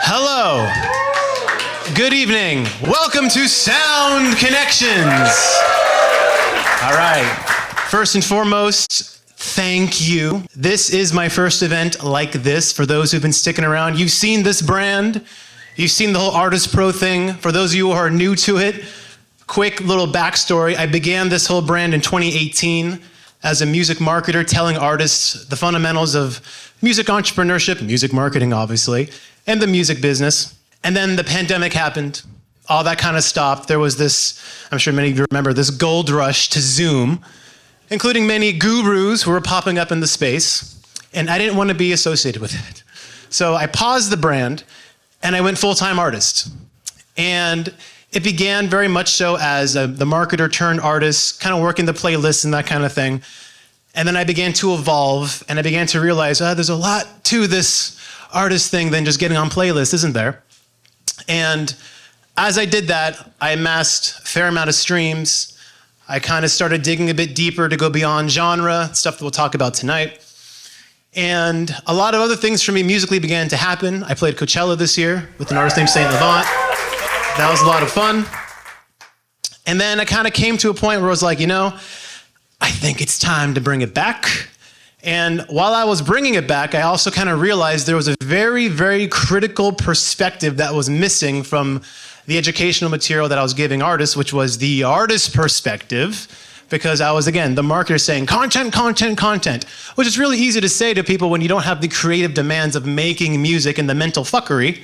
Hello. Good evening. Welcome to Sound Connections. All right. First and foremost, thank you. This is my first event like this. For those who've been sticking around, you've seen this brand. You've seen the whole ArtistPro thing. For those of you who are new to it, quick little backstory. I began this whole brand in 2018 as a music marketer, telling artists the fundamentals of music entrepreneurship, music marketing, obviously, and the music business. And then the pandemic happened. All that kind of stopped. There was this, I'm sure many of you remember, this gold rush to Zoom, including many gurus who were popping up in the space. And I didn't want to be associated with it. So I paused the brand and I went full-time artist. And it began very much so as the marketer turned artist, kind of working the playlists and that kind of thing. And then I began to evolve and I began to realize, there's a lot to this artist thing than just getting on playlists, isn't there? And as I did that, I amassed a fair amount of streams. I kind of started digging a bit deeper to go beyond genre, stuff that we'll talk about tonight. And a lot of other things for me musically began to happen. I played Coachella this year with an artist named Saint Levant. That was a lot of fun. And then I kind of came to a point where I was like, I think it's time to bring it back. And while I was bringing it back, I also kind of realized there was a very, very critical perspective that was missing from the educational material that I was giving artists, which was the artist perspective, because I was, again, the marketer saying content, content, content, which is really easy to say to people when you don't have the creative demands of making music and the mental fuckery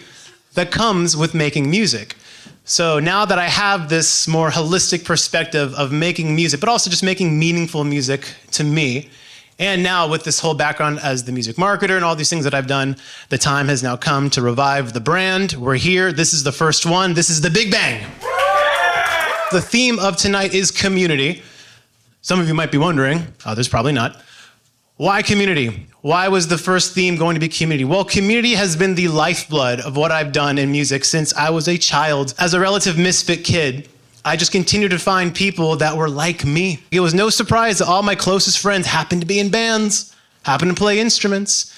that comes with making music. So now that I have this more holistic perspective of making music, but also just making meaningful music to me, and now with this whole background as the music marketer and all these things that I've done, the time has now come to revive the brand. We're here. This is the first one. This is the Big Bang. The theme of tonight is community. Some of you might be wondering, others probably not. Why community? Why was the first theme going to be community? Well, community has been the lifeblood of what I've done in music since I was a child. As a relative misfit kid, I just continued to find people that were like me. It was no surprise that all my closest friends happened to be in bands, happened to play instruments.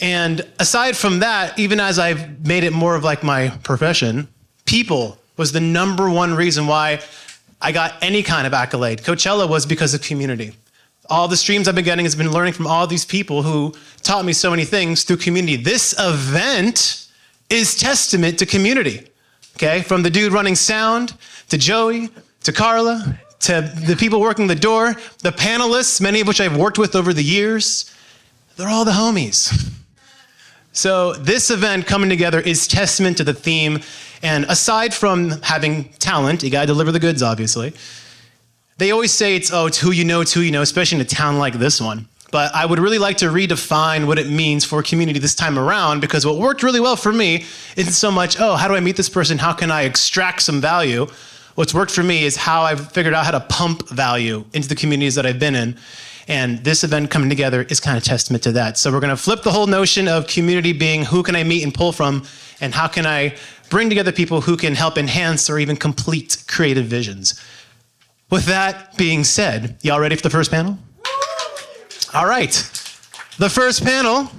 And aside from that, even as I've made it more of like my profession, people was the number one reason why I got any kind of accolade. Coachella was because of community. All the streams I've been getting has been learning from all these people who taught me so many things through community. This event is testament to community, okay? From the dude running sound, to Joey, to Carla, to the people working the door, the panelists, many of which I've worked with over the years, they're all the homies. So this event coming together is testament to the theme. And aside from having talent, you gotta deliver the goods, obviously. They always say it's who you know, especially in a town like this one. But I would really like to redefine what it means for community this time around, because what worked really well for me isn't so much, how do I meet this person? How can I extract some value? What's worked for me is how I've figured out how to pump value into the communities that I've been in. And this event coming together is kind of testament to that. So we're gonna flip the whole notion of community being who can I meet and pull from, and how can I bring together people who can help enhance or even complete creative visions. With that being said, y'all ready for the first panel? All right. The first panel,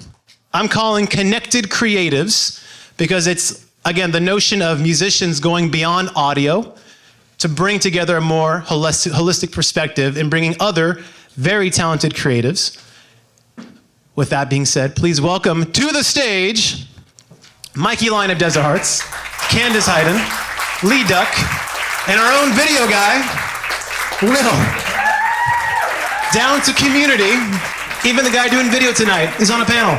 I'm calling Connected Creatives, because it's, again, the notion of musicians going beyond audio to bring together a more holistic perspective and bringing other very talented creatives. With that being said, please welcome to the stage, Mikey Line of Desert Hearts, Candace Hayden, Lee Duck, and our own video guy, Will. Down to community. Even the guy doing video tonight is on a panel.